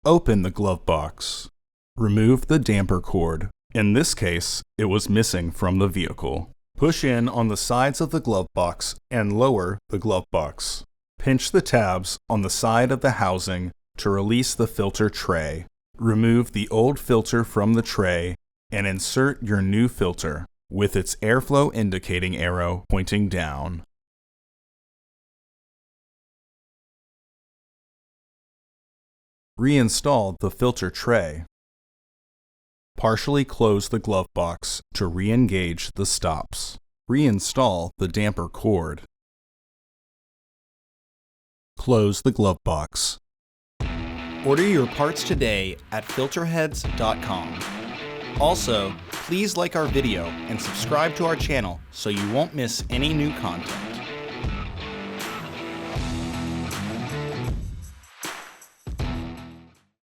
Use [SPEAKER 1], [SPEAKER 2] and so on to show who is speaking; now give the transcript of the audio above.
[SPEAKER 1] Open the glove box. Remove the damper cord. In this case, it was missing from the vehicle. Push in on the sides of the glove box and lower the glove box. Pinch the tabs on the side of the housing to release the filter tray. Remove the old filter from the tray and insert your new filter with its airflow indicating arrow pointing down. Reinstall the filter tray. Partially close the glove box to re-engage the stops. Reinstall the damper cord. Close the glove box.
[SPEAKER 2] Order your parts today at filterheads.com. Also, please like our video and subscribe to our channel so you won't miss any new content.